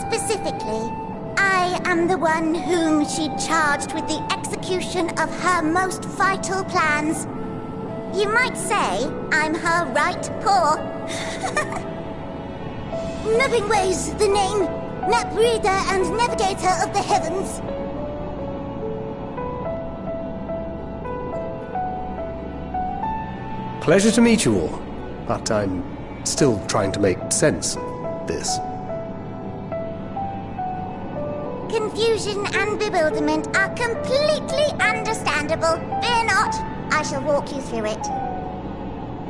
specifically, I am the one whom she charged with the execution of her most vital plans. You might say I'm her right paw. Nubbingway's the name. Map reader and navigator of the heavens. Pleasure to meet you all, but I'm still trying to make sense of this. Confusion and bewilderment are completely understandable. Fear not, I shall walk you through it.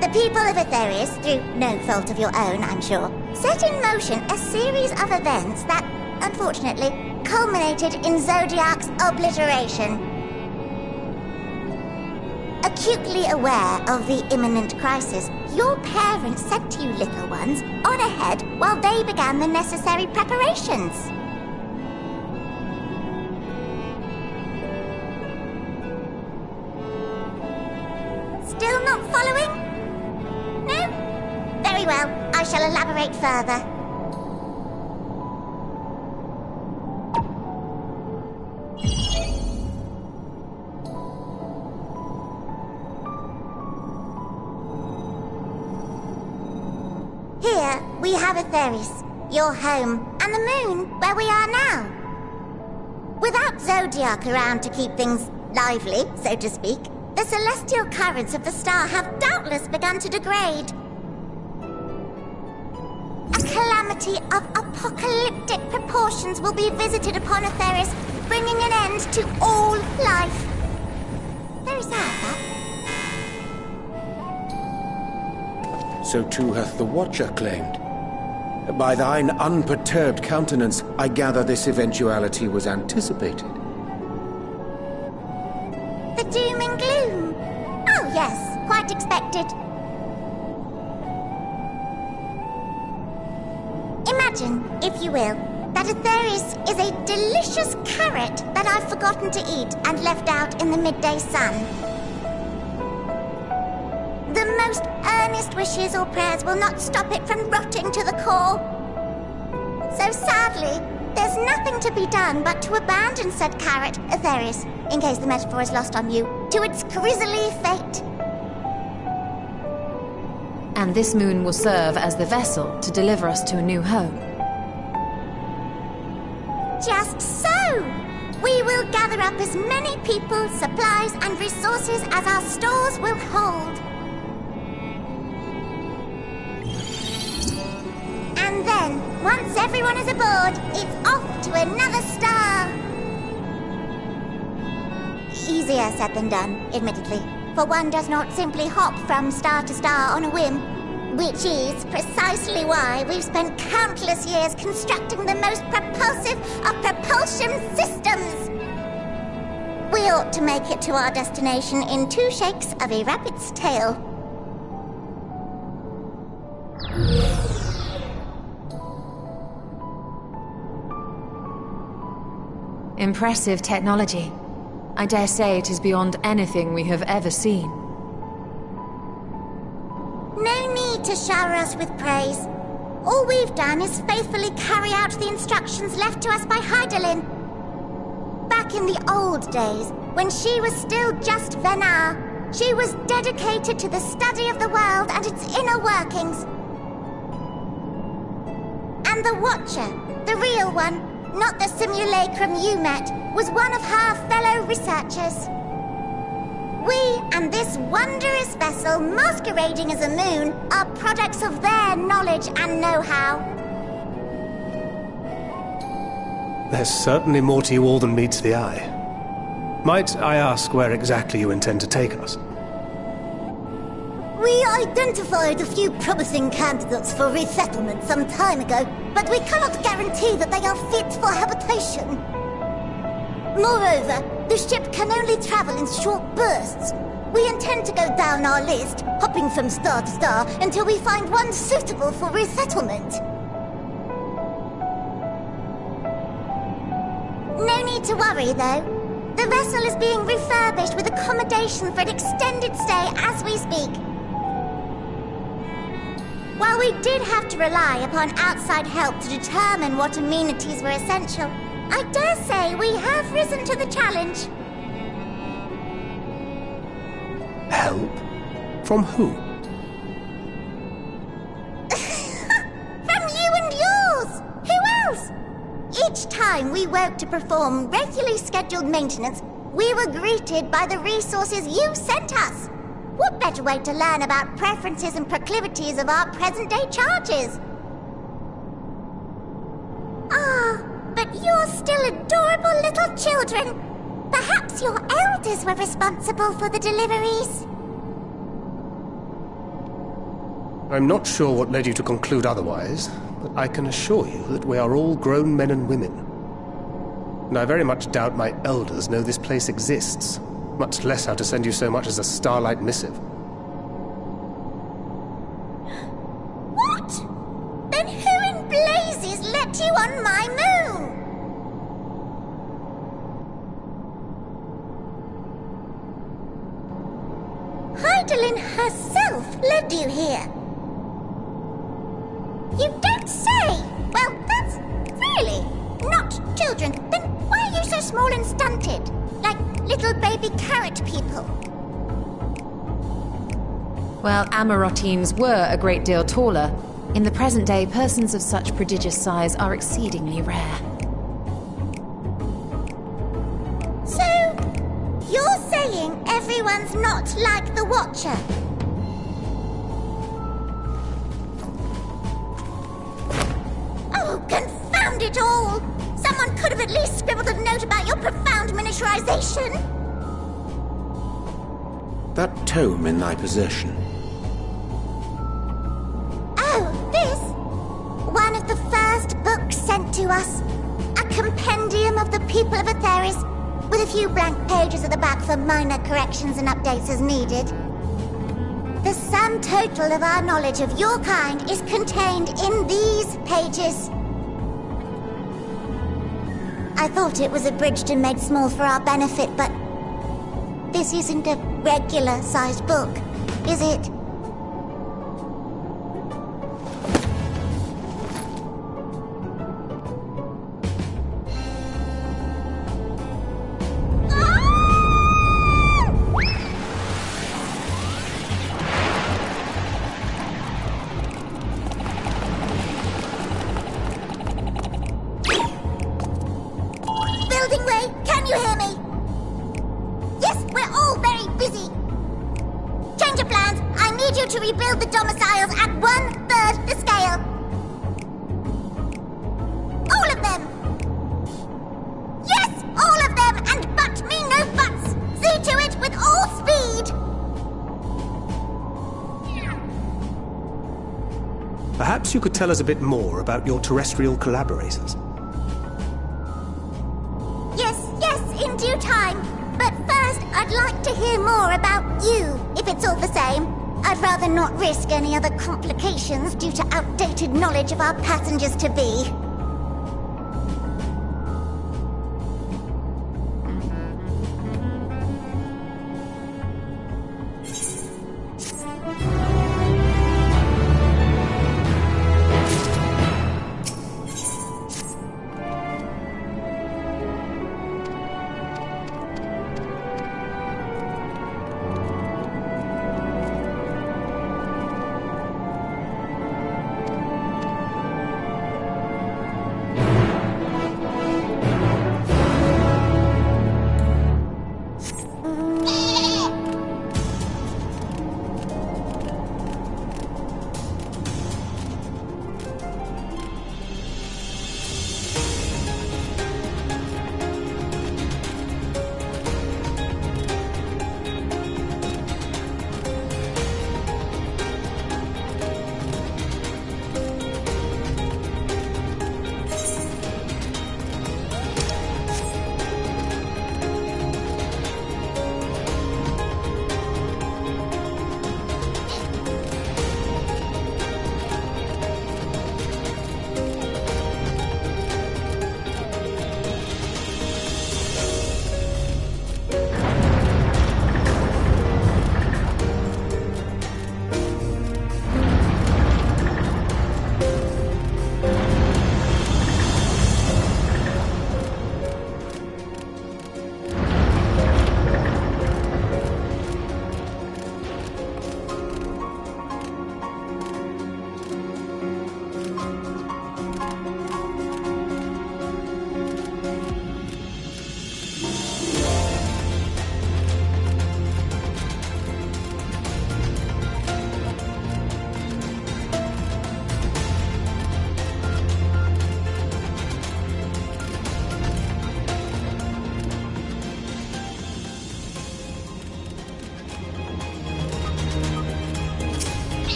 The people of Aetherius, through no fault of your own, I'm sure, set in motion a series of events that, unfortunately, culminated in Zodiark's obliteration. Acutely aware of the imminent crisis, your parents sent you little ones on ahead while they began the necessary preparations. Still not following? No? Very well, I shall elaborate further. Here, we have Aetherius, your home, and the moon, where we are now. Without Zodiark around to keep things lively, so to speak, the celestial currents of the star have doubtless begun to degrade. A calamity of apocalyptic proportions will be visited upon Aetherius, bringing an end to all life. Very sad, that. So too hath the Watcher claimed. By thine unperturbed countenance, I gather this eventuality was anticipated. The doom and gloom? Oh yes, quite expected. Imagine, if you will, that Aetherius is a delicious carrot that I've forgotten to eat and left out in the midday sun. The most earnest wishes or prayers will not stop it from rotting to the core. So sadly, there's nothing to be done but to abandon said carrot, Aetherius, in case the metaphor is lost on you, to its grisly fate. And this moon will serve as the vessel to deliver us to a new home. Just so! We will gather up as many people, supplies, and resources as our stores will hold. And then, once everyone is aboard, it's off to another star. Easier said than done, admittedly, for one does not simply hop from star to star on a whim. Which is precisely why we've spent countless years constructing the most propulsive of propulsion systems. We ought to make it to our destination in 2 shakes of a rabbit's tail. Impressive technology. I dare say it is beyond anything we have ever seen. No need to shower us with praise. All we've done is faithfully carry out the instructions left to us by Hydaelyn. Back in the old days, when she was still just Venar, she was dedicated to the study of the world and its inner workings. And the Watcher, the real one, not the simulacrum you met, was one of her fellow researchers. We and this wondrous vessel masquerading as a moon are products of their knowledge and know-how. There's certainly more to you all than meets the eye. Might I ask where exactly you intend to take us? We identified a few promising candidates for resettlement some time ago, but we cannot guarantee that they are fit for habitation. Moreover, the ship can only travel in short bursts. We intend to go down our list, hopping from star to star, until we find one suitable for resettlement. No need to worry, though. The vessel is being refurbished with accommodation for an extended stay as we speak. While we did have to rely upon outside help to determine what amenities were essential, I dare say we have risen to the challenge. Help? From who? From you and yours! Who else? Each time we woke to perform regularly scheduled maintenance, we were greeted by the resources you sent us. What better way to learn about preferences and proclivities of our present-day charges? Ah, but you're still adorable little children. Perhaps your elders were responsible for the deliveries. I'm not sure what led you to conclude otherwise, but I can assure you that we are all grown men and women. And I very much doubt my elders know this place exists, much less how to send you so much as a Starlight missive. What? Then who in blazes let you on my moon? Hydaelyn herself led you here. You don't say! Well, that's really not children. Then why are you so small and stunted? Like little baby carrot people. Well, Amarotines were a great deal taller. In the present day, persons of such prodigious size are exceedingly rare. So, you're saying everyone's not like the Watcher? Oh, confound it all! Someone could have at least scribbled a note about your profound miniaturization. That tome in thy possession. Oh, this? One of the first books sent to us. A compendium of the people of Atheris, with a few blank pages at the back for minor corrections and updates as needed. The sum total of our knowledge of your kind is contained in these pages. I thought it was abridged and made small for our benefit, but this isn't a regular-sized book, is it? To rebuild the domiciles at 1/3 the scale. All of them! Yes, all of them, and but me no buts! See to it with all speed! Perhaps you could tell us a bit more about your terrestrial collaborators. Yes, in due time. But first, I'd like to hear more about you, if it's all the same. I'd rather not risk any other complications due to outdated knowledge of our passengers-to-be.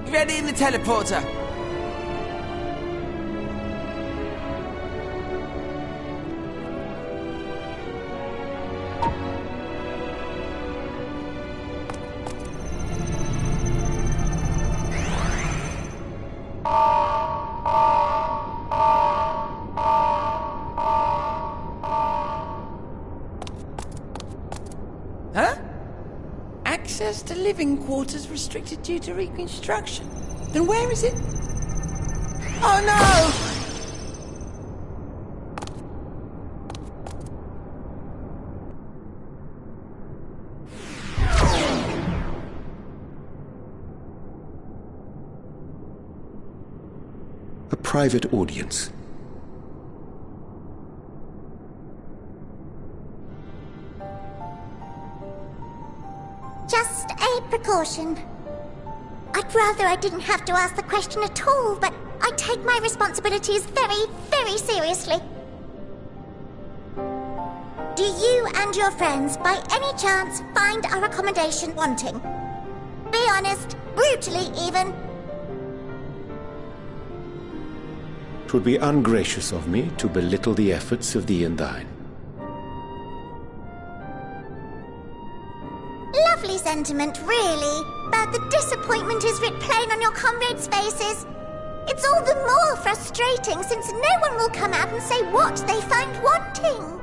ready in the teleporter. Huh? Access to living quarters restricted due to reconstruction. Then where is it? Oh no! A private audience. Just a precaution. I'd rather I didn't have to ask the question at all, but I take my responsibilities very, very seriously. Do you and your friends, by any chance, find our accommodation wanting? Be honest, brutally even. It would be ungracious of me to belittle the efforts of thee and thine. Lovely sentiment, really. But the disappointment is writ plain on your comrades' faces. It's all the more frustrating since no one will come out and say what they find wanting.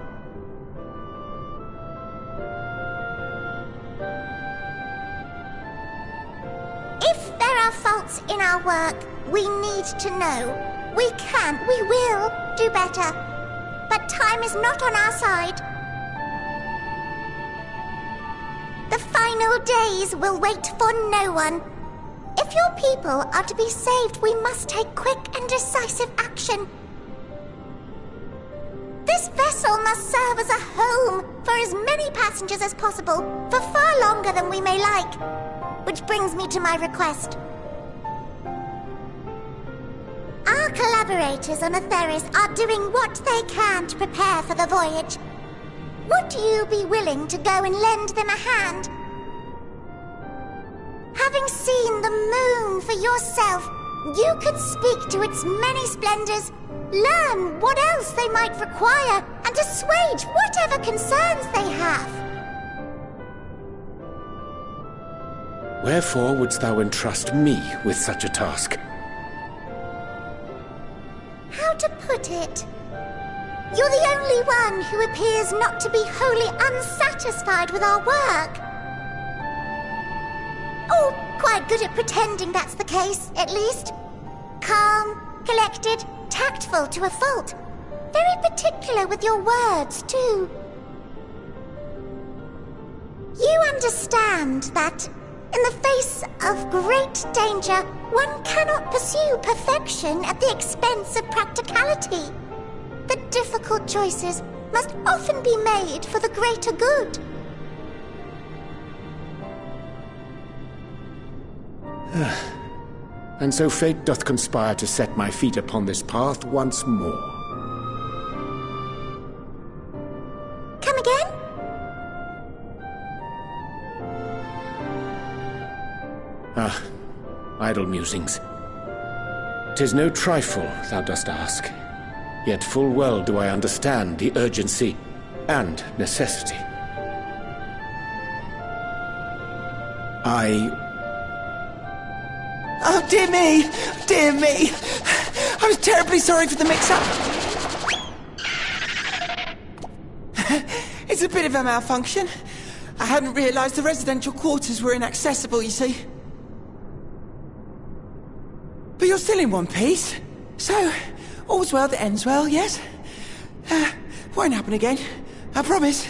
If there are faults in our work, we need to know. We will do better. But time is not on our side. The final days will wait for no one. If your people are to be saved, we must take quick and decisive action. This vessel must serve as a home for as many passengers as possible, for far longer than we may like. Which brings me to my request. Our collaborators on Atheris are doing what they can to prepare for the voyage. Would you be willing to go and lend them a hand? Having seen the moon for yourself, you could speak to its many splendors, learn what else they might require, and assuage whatever concerns they have. Wherefore wouldst thou entrust me with such a task? How to put it? You're the only one who appears not to be wholly unsatisfied with our work. Oh, quite good at pretending that's the case, at least. Calm, collected, tactful to a fault. Very particular with your words, too. You understand that, in the face of great danger, one cannot pursue perfection at the expense of practicality. The difficult choices must often be made for the greater good. And so fate doth conspire to set my feet upon this path once more. Come again? Idle musings. 'Tis no trifle thou dost ask. Yet full well do I understand the urgency and necessity. Oh, dear me! Dear me! I was terribly sorry for the mix-up. It's a bit of a malfunction. I hadn't realized the residential quarters were inaccessible, you see. But you're still in one piece. So, all's well that ends well, yes? Won't happen again. I promise.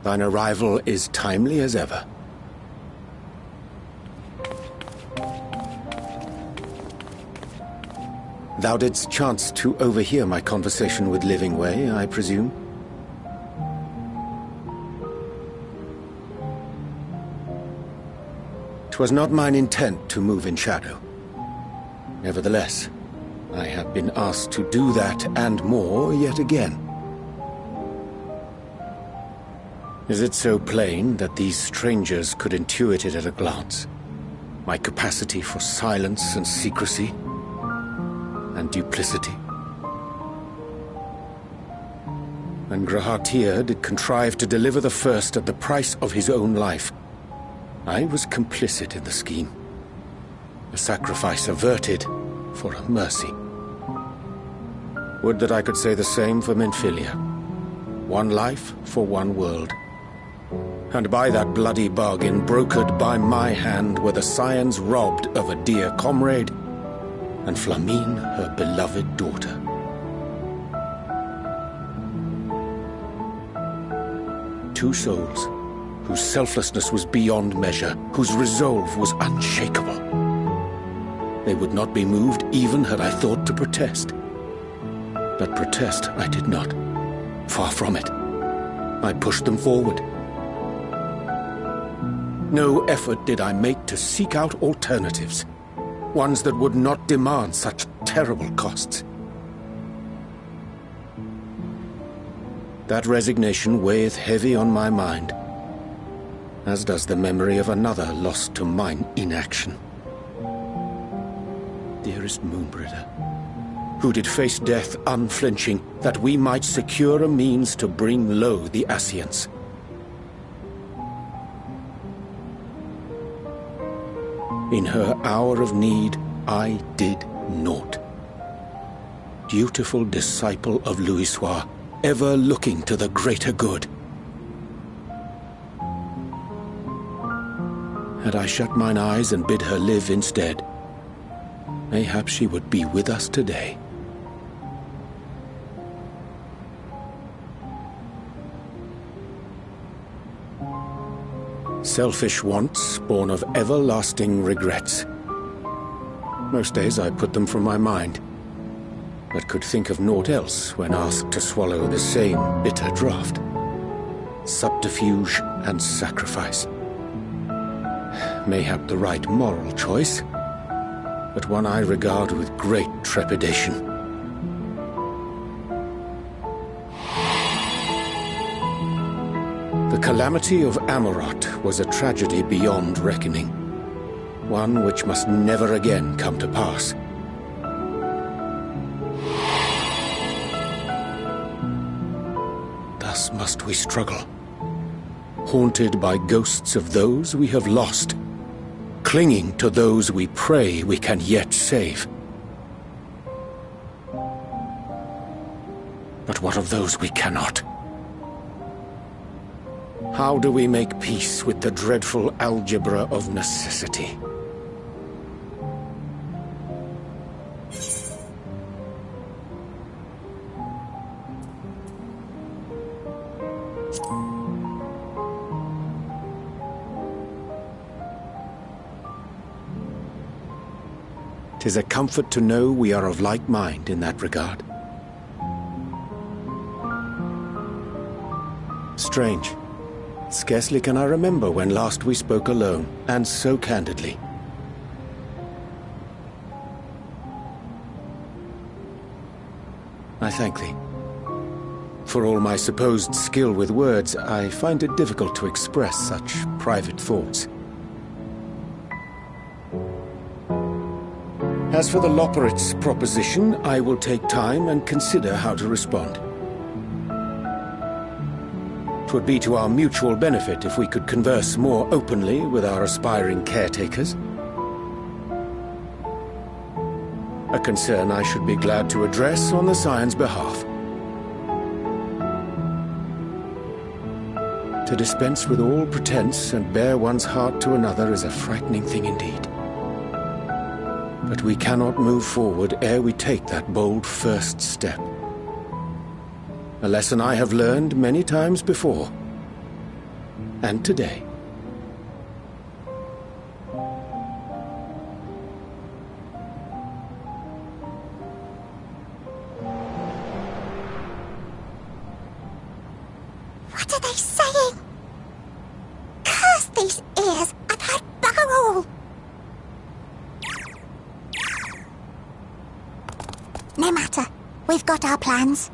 Thine arrival is timely as ever. Thou didst chance to overhear my conversation with Livingway, I presume? 'Twas not mine intent to move in shadow. Nevertheless, I have been asked to do that and more yet again. Is it so plain that these strangers could intuit it at a glance? My capacity for silence and secrecy, and duplicity? When Grahar did contrive to deliver the first at the price of his own life, I was complicit in the scheme. A sacrifice averted for a mercy. Would that I could say the same for Menfilia. One life for one world. And by that bloody bargain brokered by my hand were the scions robbed of a dear comrade, and Flamine her beloved daughter. Two souls, whose selflessness was beyond measure, whose resolve was unshakable. They would not be moved even had I thought to protest. But protest I did not. Far from it. I pushed them forward. No effort did I make to seek out alternatives, ones that would not demand such terrible costs. That resignation weigheth heavy on my mind, as does the memory of another lost to mine inaction. Dearest Moonbringer, who did face death unflinching, that we might secure a means to bring low the Ascients. In her hour of need, I did naught. Dutiful disciple of Louisoix, ever looking to the greater good. Had I shut mine eyes and bid her live instead, mayhap she would be with us today. Selfish wants, born of everlasting regrets. Most days I put them from my mind, but could think of naught else when asked to swallow the same bitter draught. Subterfuge and sacrifice. Mayhap the right moral choice, but one I regard with great trepidation. The calamity of Amarot was a tragedy beyond reckoning, one which must never again come to pass. Thus must we struggle, haunted by ghosts of those we have lost, clinging to those we pray we can yet save. But what of those we cannot? How do we make peace with the dreadful algebra of necessity? "'Tis a comfort to know we are of like mind in that regard. Strange. Scarcely can I remember when last we spoke alone, and so candidly. I thank thee. For all my supposed skill with words, I find it difficult to express such private thoughts. As for the Loporrit's proposition, I will take time and consider how to respond. 'Twould be to our mutual benefit if we could converse more openly with our aspiring caretakers. A concern I should be glad to address on the Scion's behalf. To dispense with all pretense and bare one's heart to another is a frightening thing indeed. But we cannot move forward ere we take that bold first step. A lesson I have learned many times before. And today. What are they saying? Curse these ears! I've heard bugger all! No matter. We've got our plans.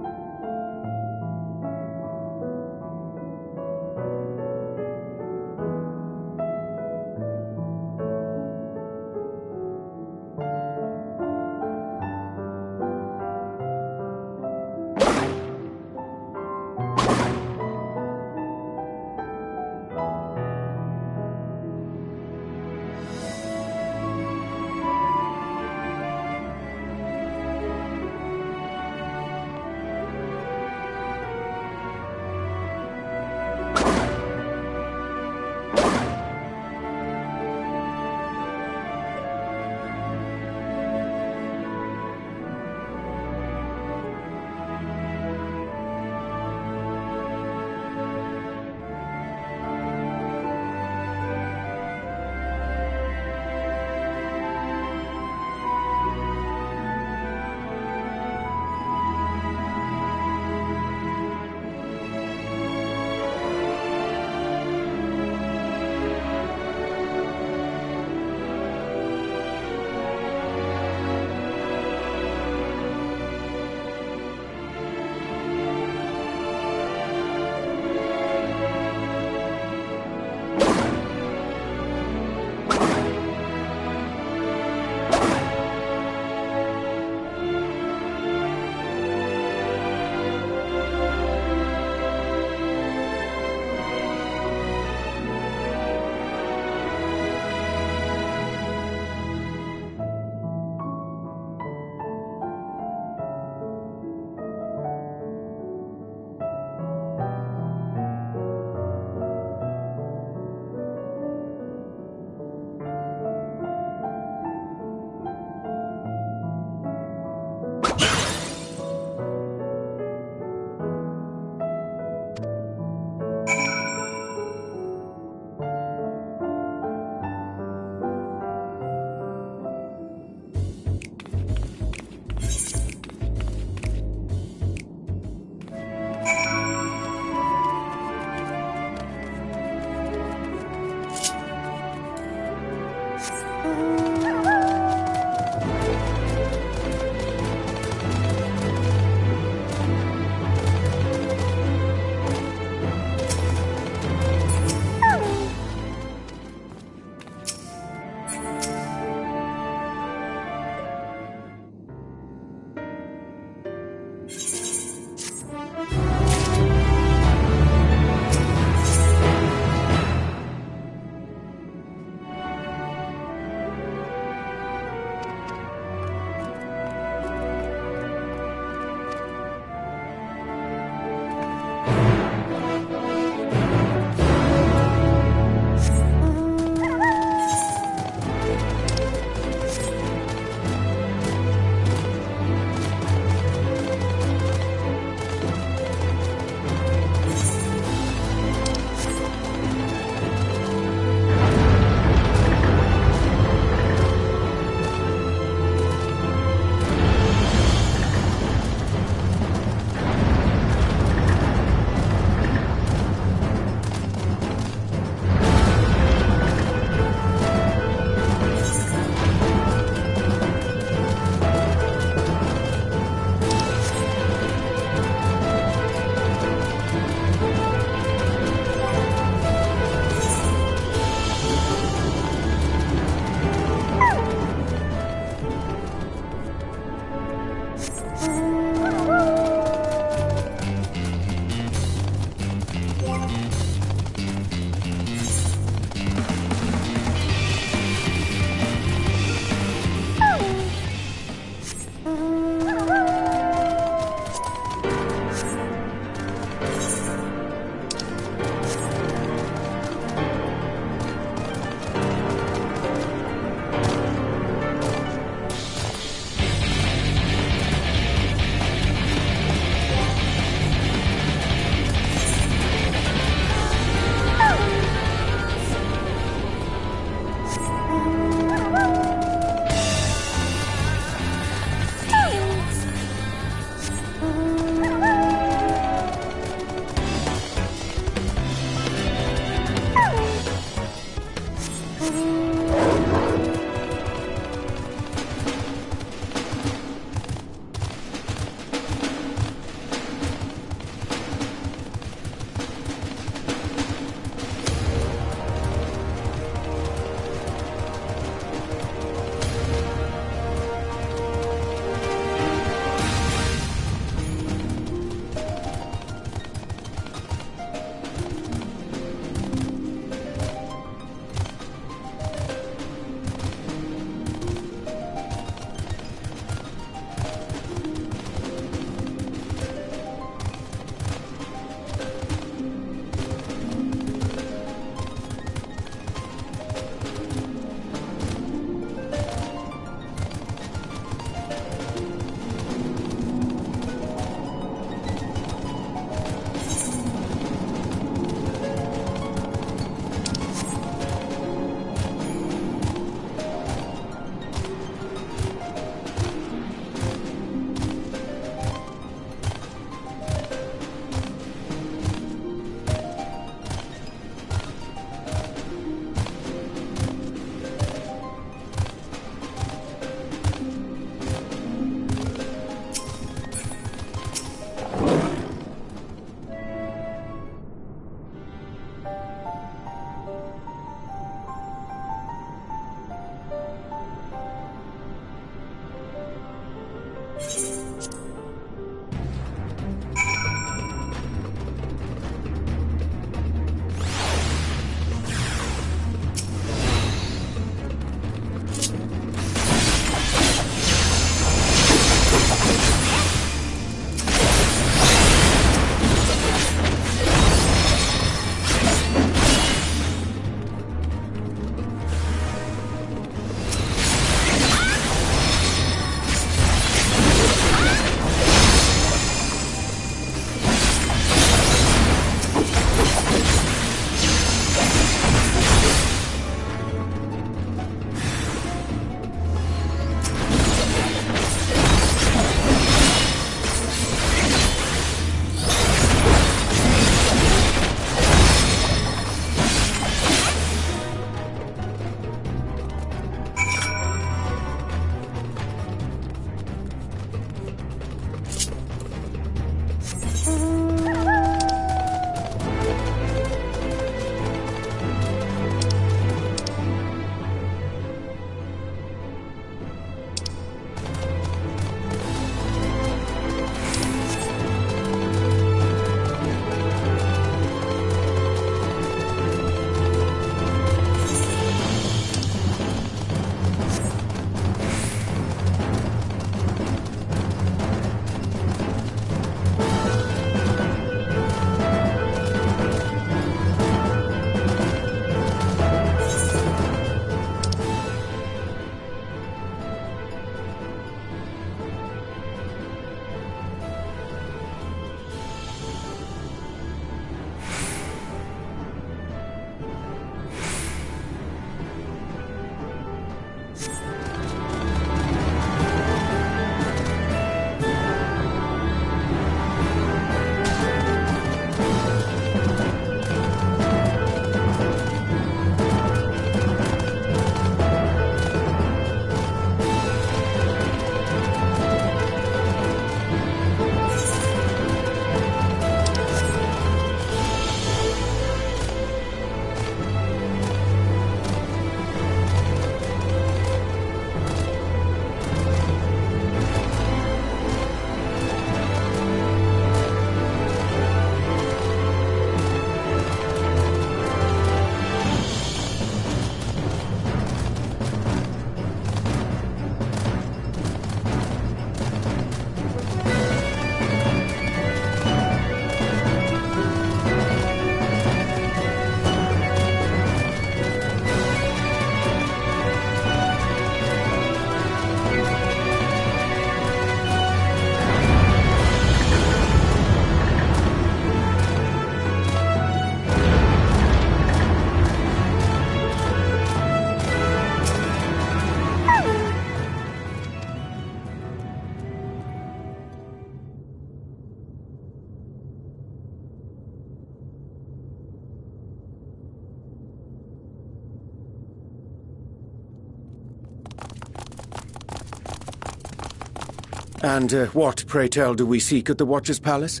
And what, pray tell, do we seek at the Watcher's Palace?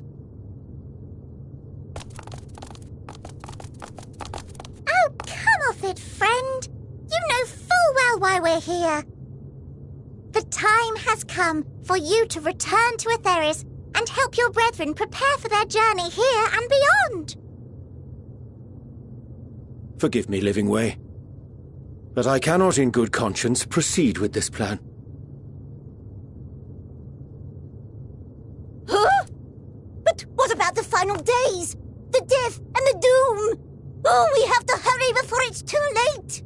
Oh, come off it, friend. You know full well why we're here. The time has come for you to return to Atheris and help your brethren prepare for their journey here and beyond. Forgive me, Living Way, but I cannot in good conscience proceed with this plan. Huh? But what about the final days? The death and the doom? Oh, we have to hurry before it's too late.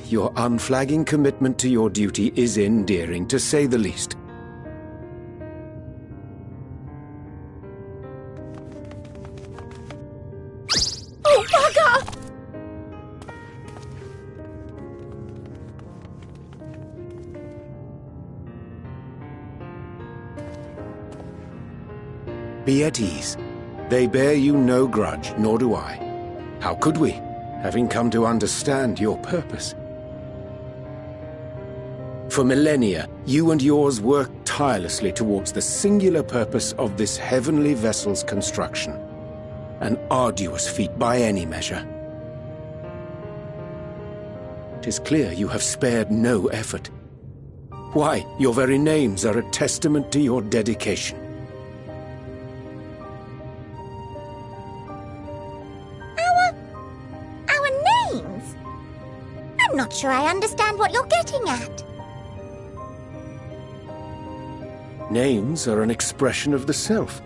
Your unflagging commitment to your duty is endearing, to say the least. Oh, bugger! Be at ease. They bear you no grudge, nor do I. How could we, having come to understand your purpose? For millennia, you and yours worked tirelessly towards the singular purpose of this heavenly vessel's construction. An arduous feat by any measure. It is clear you have spared no effort. Why, your very names are a testament to your dedication. Our names? I'm not sure I understand what you're getting at. Names are an expression of the self,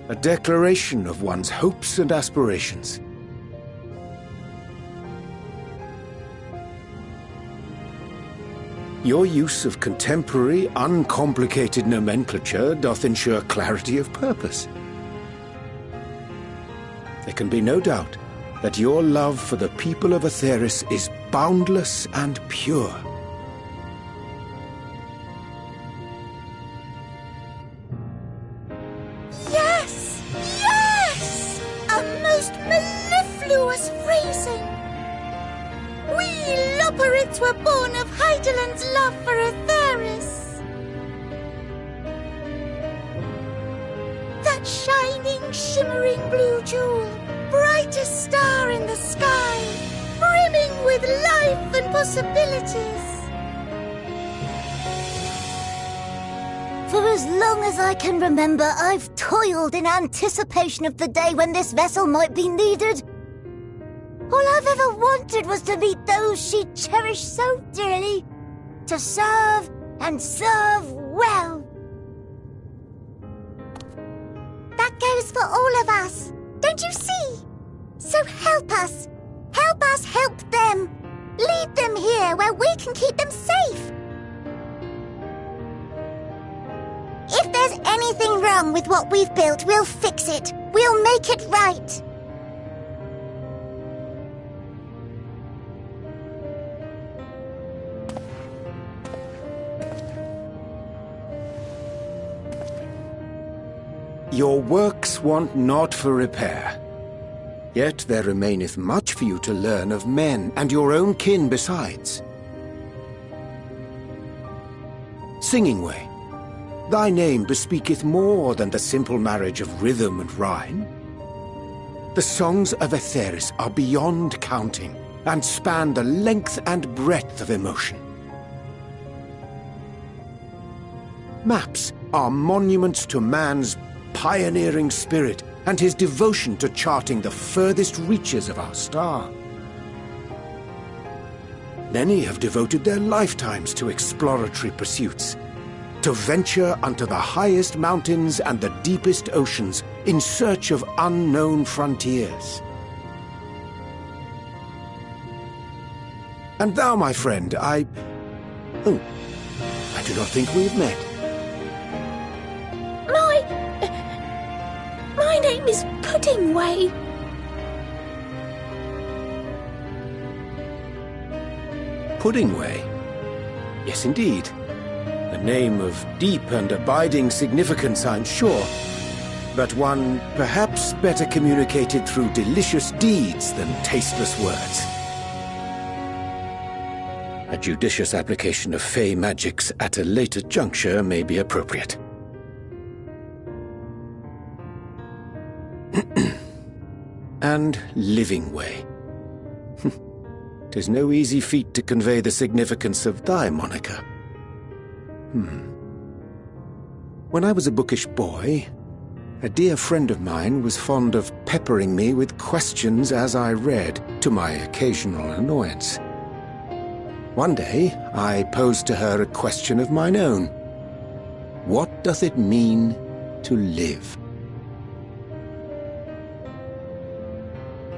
a declaration of one's hopes and aspirations. Your use of contemporary, uncomplicated nomenclature doth ensure clarity of purpose. There can be no doubt that your love for the people of Atheris is boundless and pure. Yes! A most mellifluous phrasing! We Loperids were born of Hydaelyn's love for Atheris. That shining, shimmering blue jewel, brightest star in the sky, brimming with life and possibilities. For as long as I can remember, I've toiled in anticipation of the day when this vessel might be needed. All I've ever wanted was to meet those she cherished so dearly, to serve and serve well. That goes for all of us, don't you see? So help us help them. Lead them here where we can keep them safe. If there's anything wrong with what we've built, we'll fix it. We'll make it right. Your works want not for repair. Yet there remaineth much for you to learn of men, and your own kin besides. Singing Way, thy name bespeaketh more than the simple marriage of rhythm and rhyme. The songs of Atheris are beyond counting, and span the length and breadth of emotion. Maps are monuments to man's pioneering spirit and his devotion to charting the furthest reaches of our star. Many have devoted their lifetimes to exploratory pursuits, to venture unto the highest mountains and the deepest oceans in search of unknown frontiers. And thou, my friend, I do not think we've met. My name is Puddingway. Puddingway? Yes, indeed. A name of deep and abiding significance, I'm sure, but one perhaps better communicated through delicious deeds than tasteless words. A judicious application of Fey magics at a later juncture may be appropriate. And Living Way. 'Tis no easy feat to convey the significance of thy moniker. When I was a bookish boy, a dear friend of mine was fond of peppering me with questions as I read, to my occasional annoyance. One day, I posed to her a question of mine own. What doth it mean to live?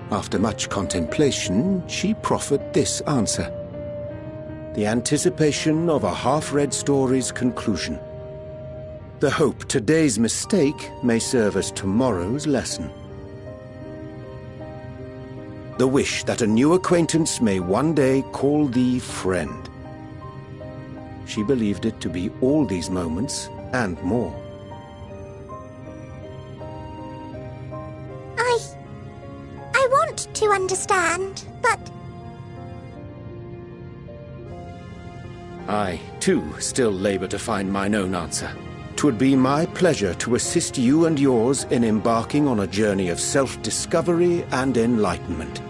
After much contemplation, she proffered this answer. The anticipation of a half-read story's conclusion. The hope today's mistake may serve as tomorrow's lesson. The wish that a new acquaintance may one day call thee friend. She believed it to be all these moments and more. I want to understand, but... I, too, still labour to find mine own answer. 'Twould be my pleasure to assist you and yours in embarking on a journey of self-discovery and enlightenment.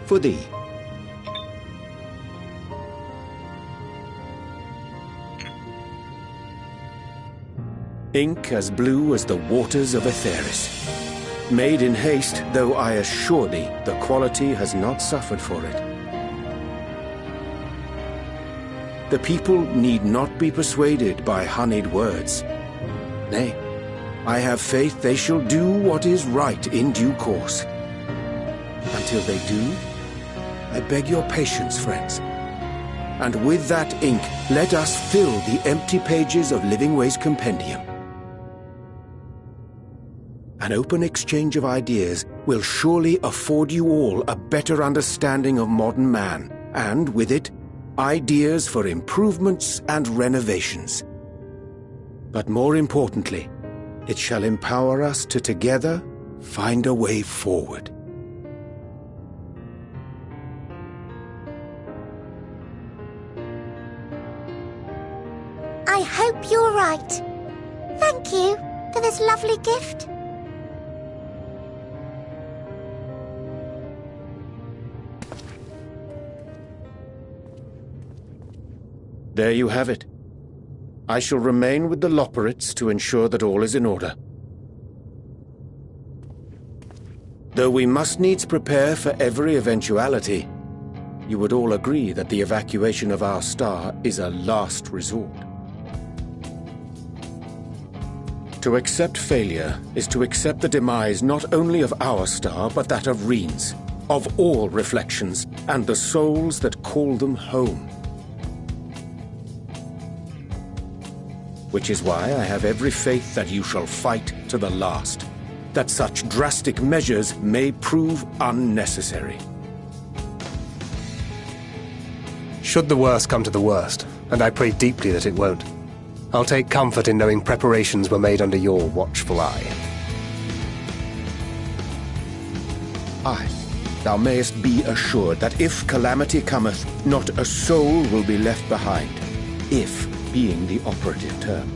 For thee. Ink as blue as the waters of Aetheris. Made in haste, though I assure thee, the quality has not suffered for it. The people need not be persuaded by honeyed words. Nay, I have faith they shall do what is right in due course. Until they do, I beg your patience, friends. And with that ink, let us fill the empty pages of Living Way's compendium. An open exchange of ideas will surely afford you all a better understanding of modern man, and with it, ideas for improvements and renovations. But more importantly, it shall empower us to together find a way forward. I hope you're right. Thank you for this lovely gift. There you have it. I shall remain with the Loporrits to ensure that all is in order. Though we must needs prepare for every eventuality, you would all agree that the evacuation of our star is a last resort. To accept failure is to accept the demise not only of our star, but that of Reen's, of all reflections, and the souls that call them home. Which is why I have every faith that you shall fight to the last, that such drastic measures may prove unnecessary. Should the worst come to the worst, and I pray deeply that it won't, I'll take comfort in knowing preparations were made under your watchful eye. Aye, thou mayest be assured that if calamity cometh, not a soul will be left behind. If being the operative term.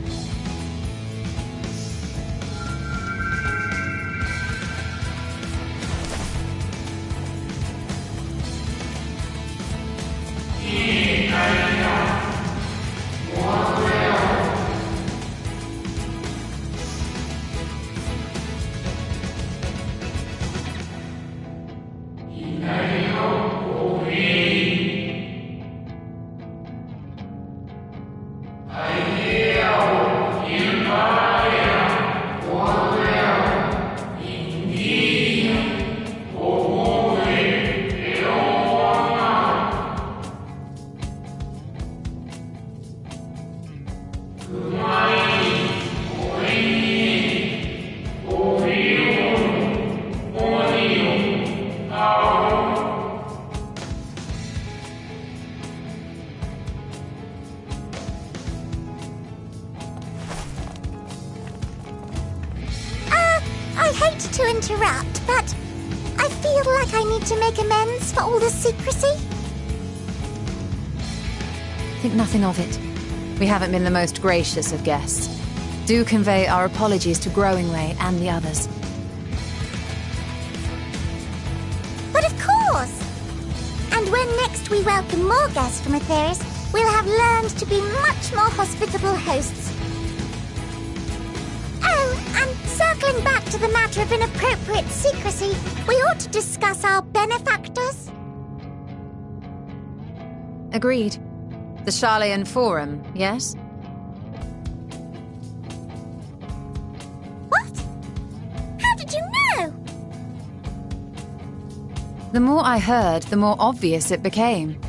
I hate to interrupt, but I feel feel like I need to make amends for all the secrecy? Think nothing of it. We haven't been the most gracious of guests. Do convey our apologies to Growingway and the others. But of course! And when next we welcome more guests from Aetheris, we'll have learned to be much more hospitable hosts. Oh, and circling back to the matter of inappropriate secrecy, we ought to discuss our benefactors. Agreed. The Sharlayan Forum, yes? What? How did you know? The more I heard, the more obvious it became.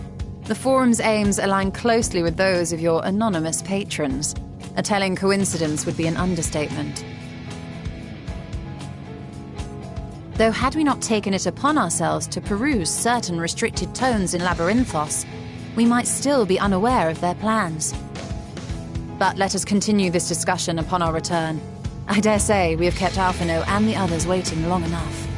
The Forum's aims align closely with those of your anonymous patrons. A telling coincidence would be an understatement. Though had we not taken it upon ourselves to peruse certain restricted tones in Labyrinthos, we might still be unaware of their plans. But let us continue this discussion upon our return. I dare say we have kept Alphino and the others waiting long enough.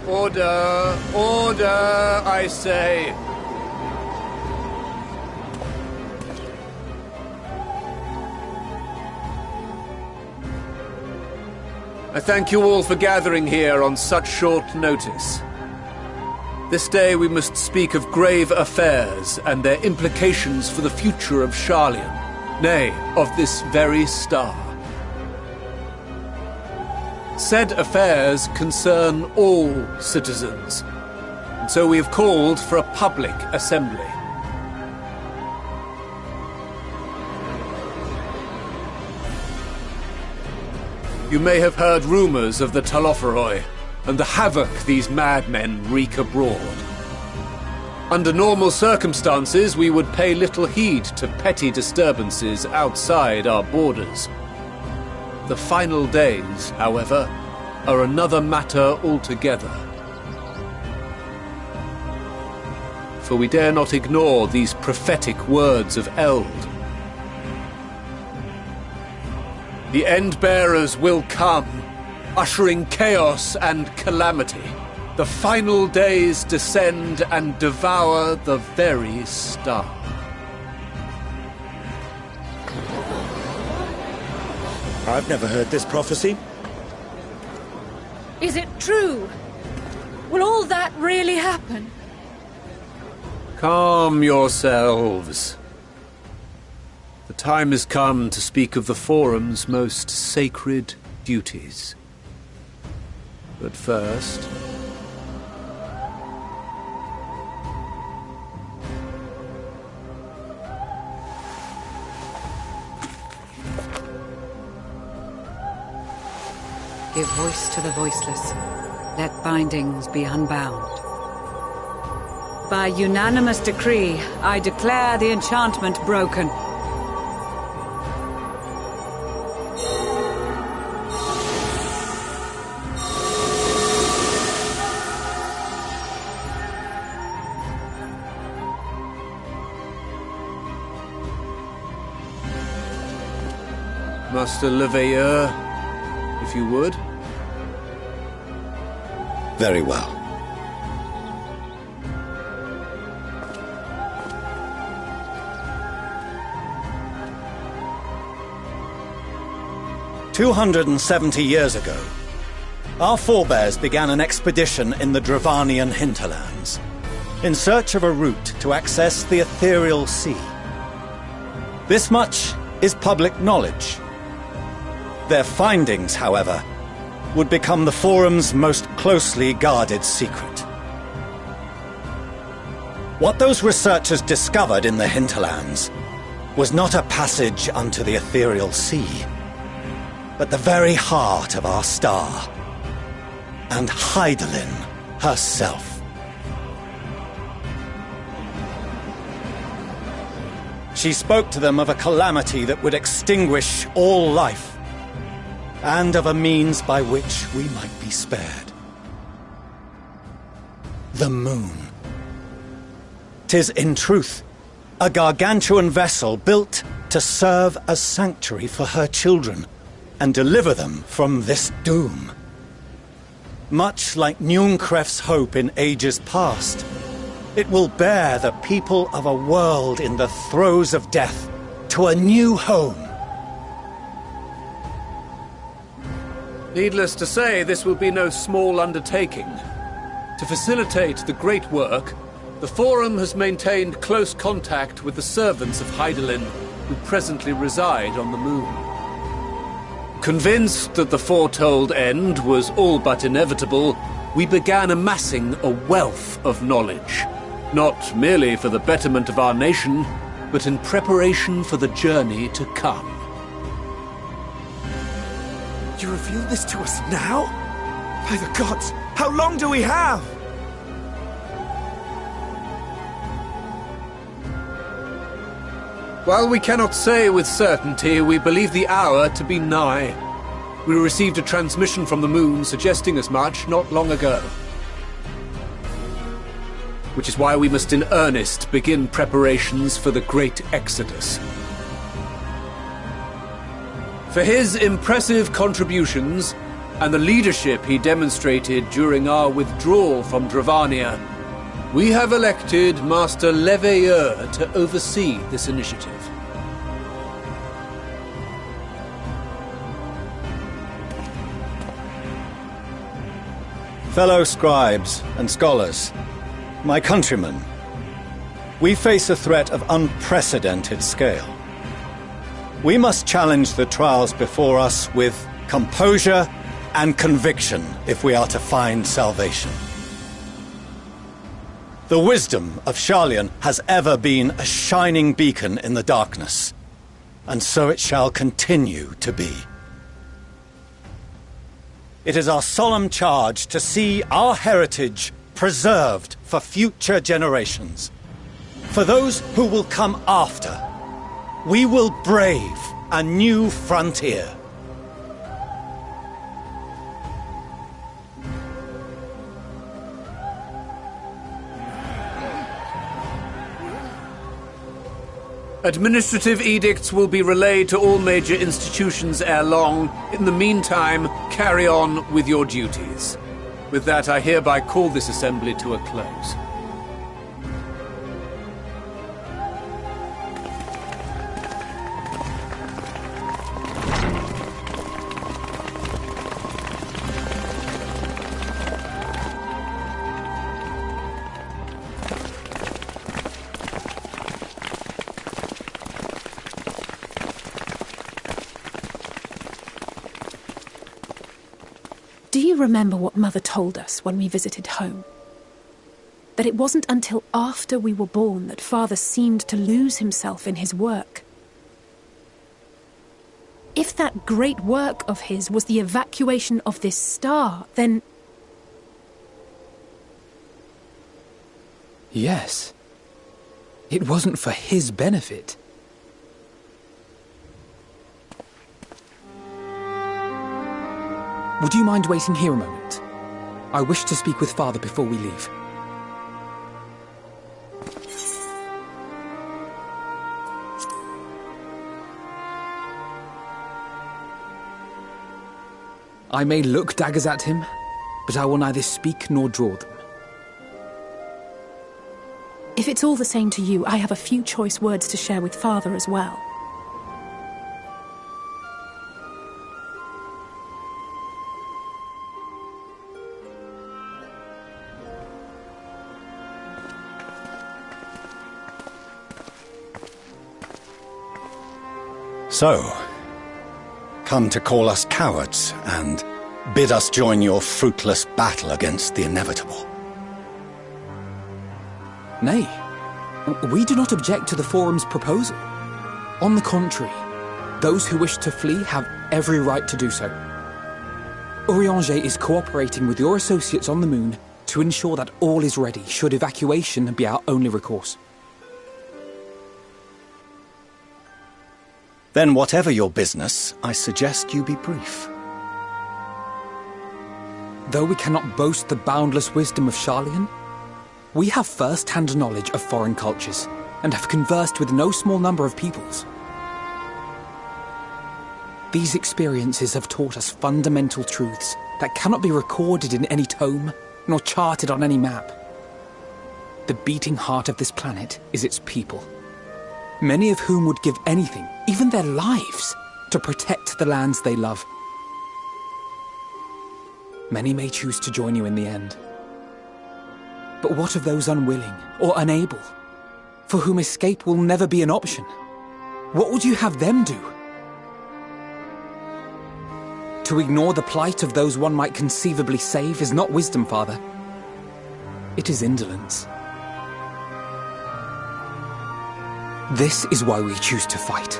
Order! Order, I say! I thank you all for gathering here on such short notice. This day we must speak of grave affairs and their implications for the future of Sharlayan, nay, of this very star. Said affairs concern all citizens, and so we have called for a public assembly. You may have heard rumors of the Telophoroi and the havoc these madmen wreak abroad. Under normal circumstances, we would pay little heed to petty disturbances outside our borders. The final days, however, are another matter altogether. For we dare not ignore these prophetic words of Eld. The End-Bearers will come, ushering chaos and calamity. The final days descend and devour the very star. I've never heard this prophecy. Is it true? Will all that really happen? Calm yourselves. The time has come to speak of the Forum's most sacred duties. But first... Give voice to the voiceless. Let bindings be unbound. By unanimous decree, I declare the enchantment broken. Master Leveilleur, if you would. Very well. "270 years ago, our forebears began an expedition in the Dravanian hinterlands, in search of a route to access the Ethereal Sea. This much is public knowledge. Their findings, however, would become the Forum's most closely guarded secret. What those researchers discovered in the hinterlands was not a passage unto the Ethereal Sea, but the very heart of our star, and Hydaelyn herself. She spoke to them of a calamity that would extinguish all life, and of a means by which we might be spared. The moon. 'Tis in truth a gargantuan vessel built to serve as sanctuary for her children and deliver them from this doom. Much like Nunkref's hope in ages past, it will bear the people of a world in the throes of death to a new home. Needless to say, this will be no small undertaking. To facilitate the great work, the Forum has maintained close contact with the servants of Hydaelyn, who presently reside on the moon. Convinced that the foretold end was all but inevitable, we began amassing a wealth of knowledge, not merely for the betterment of our nation, but in preparation for the journey to come. You reveal this to us now? By the gods, how long do we have? While we cannot say with certainty, we believe the hour to be nigh. We received a transmission from the moon suggesting as much not long ago. Which is why we must in earnest begin preparations for the great exodus. For his impressive contributions, and the leadership he demonstrated during our withdrawal from Dravania, we have elected Master Leveilleur to oversee this initiative. Fellow scribes and scholars, my countrymen, we face a threat of unprecedented scale. We must challenge the trials before us with composure and conviction if we are to find salvation. The wisdom of Sharlayan has ever been a shining beacon in the darkness, and so it shall continue to be. It is our solemn charge to see our heritage preserved for future generations. For those who will come after, we will brave a new frontier. Administrative edicts will be relayed to all major institutions ere long. In the meantime, carry on with your duties. With that, I hereby call this assembly to a close. Do you remember what Mother told us when we visited home? That it wasn't until after we were born that Father seemed to lose himself in his work. If that great work of his was the evacuation of this star, then... Yes. It wasn't for his benefit. Would you mind waiting here a moment? I wish to speak with Father before we leave. I may look daggers at him, but I will neither speak nor draw them. If it's all the same to you, I have a few choice words to share with Father as well. So, come to call us cowards and bid us join your fruitless battle against the inevitable. Nay, we do not object to the Forum's proposal. On the contrary, those who wish to flee have every right to do so. Urianger is cooperating with your associates on the moon to ensure that all is ready should evacuation be our only recourse. Then whatever your business, I suggest you be brief. Though we cannot boast the boundless wisdom of Sharlayan, we have first-hand knowledge of foreign cultures, and have conversed with no small number of peoples. These experiences have taught us fundamental truths that cannot be recorded in any tome, nor charted on any map. The beating heart of this planet is its people, many of whom would give anything, even their lives, to protect the lands they love. Many may choose to join you in the end. But what of those unwilling or unable, for whom escape will never be an option? What would you have them do? To ignore the plight of those one might conceivably save is not wisdom, Father. It is indolence. This is why we choose to fight.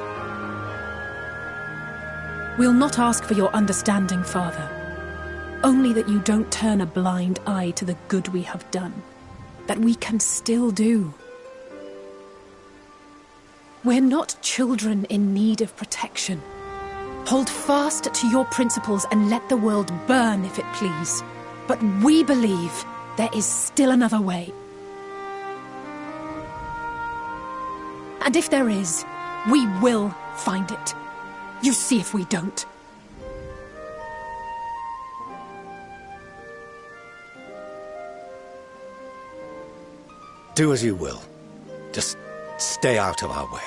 We'll not ask for your understanding, Father. Only that you don't turn a blind eye to the good we have done. That we can still do. We're not children in need of protection. Hold fast to your principles and let the world burn if it please. But we believe there is still another way. And if there is, we will find it. You see if we don't. Do as you will. Just stay out of our way.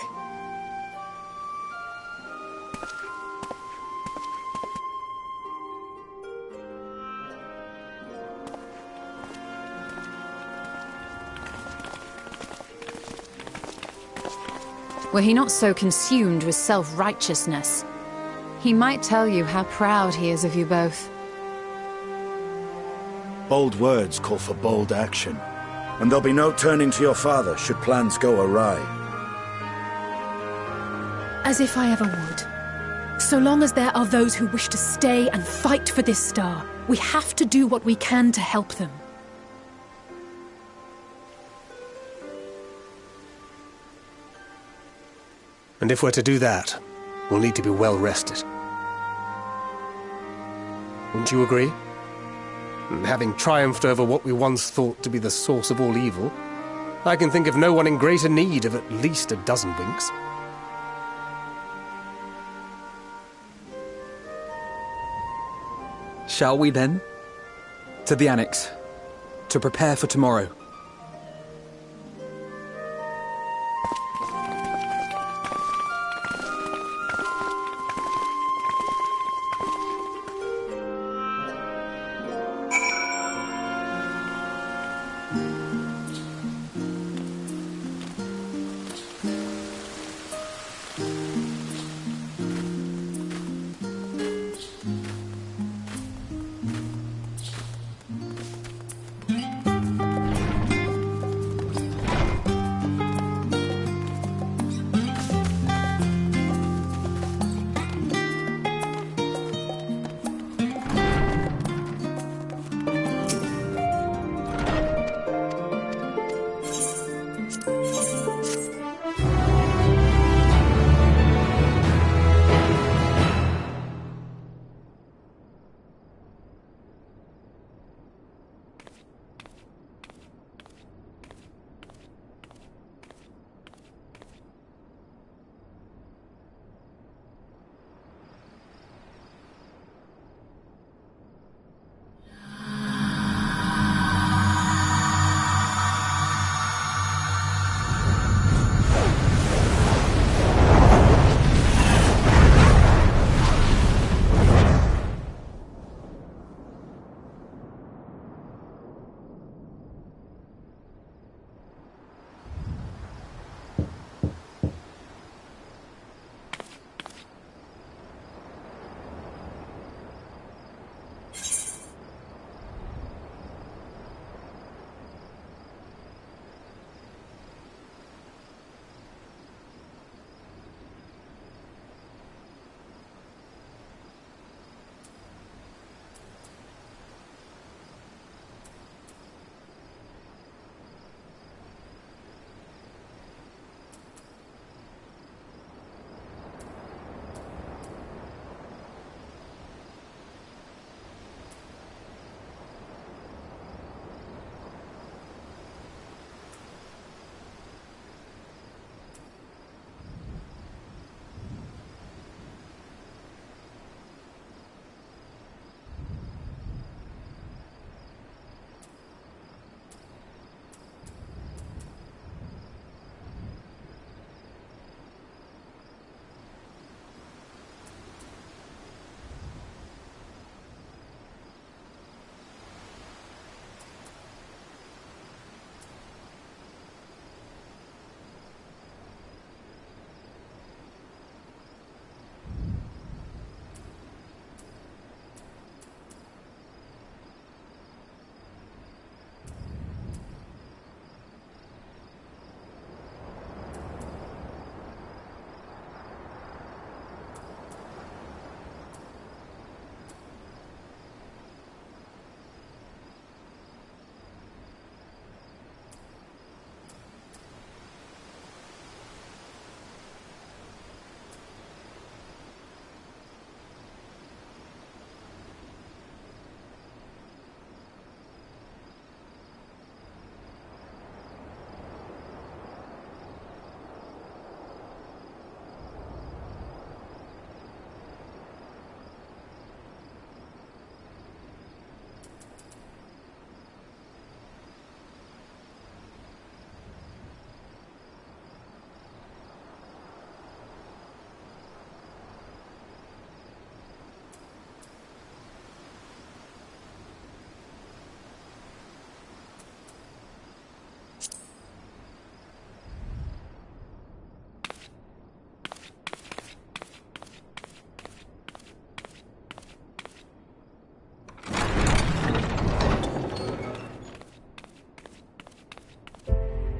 Were he not so consumed with self-righteousness, he might tell you how proud he is of you both. Bold words call for bold action, and there'll be no turning to your father should plans go awry. As if I ever would. So long as there are those who wish to stay and fight for this star, we have to do what we can to help them. And if we're to do that, we'll need to be well rested. Wouldn't you agree? And having triumphed over what we once thought to be the source of all evil, I can think of no one in greater need of at least a dozen winks. Shall we then? To the Annex, to prepare for tomorrow.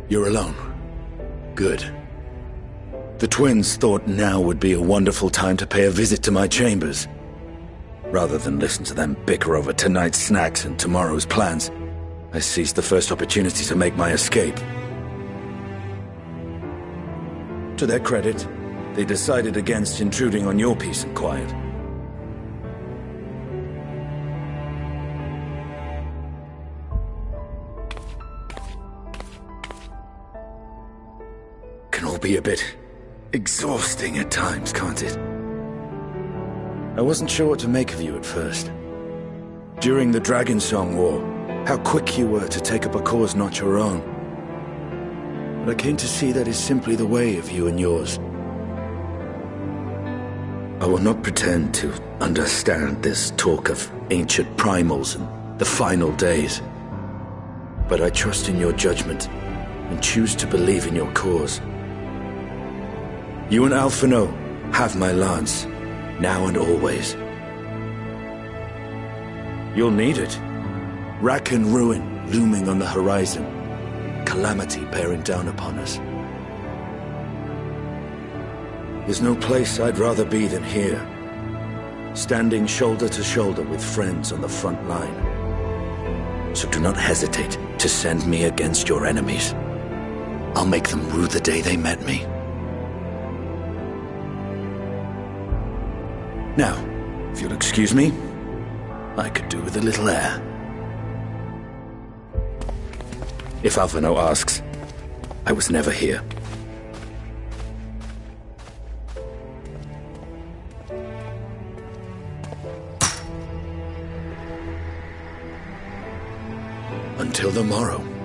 You're alone. Good. The twins thought now would be a wonderful time to pay a visit to my chambers. Rather than listen to them bicker over tonight's snacks and tomorrow's plans, I seized the first opportunity to make my escape. To their credit, they decided against intruding on your peace and quiet. Can all be a bit exhausting at times, can't it? I wasn't sure what to make of you at first. During the Dragonsong War, how quick you were to take up a cause not your own. But I came to see that is simply the way of you and yours. I will not pretend to understand this talk of ancient primals and the final days. But I trust in your judgment and choose to believe in your cause. You and Alphinaud have my lance, now and always. You'll need it. Rack and ruin looming on the horizon. Calamity bearing down upon us. There's no place I'd rather be than here. Standing shoulder to shoulder with friends on the front line. So do not hesitate to send me against your enemies. I'll make them rue the day they met me. Now, if you'll excuse me, I could do with a little air. If Alphinaud asks, I was never here. Until the morrow.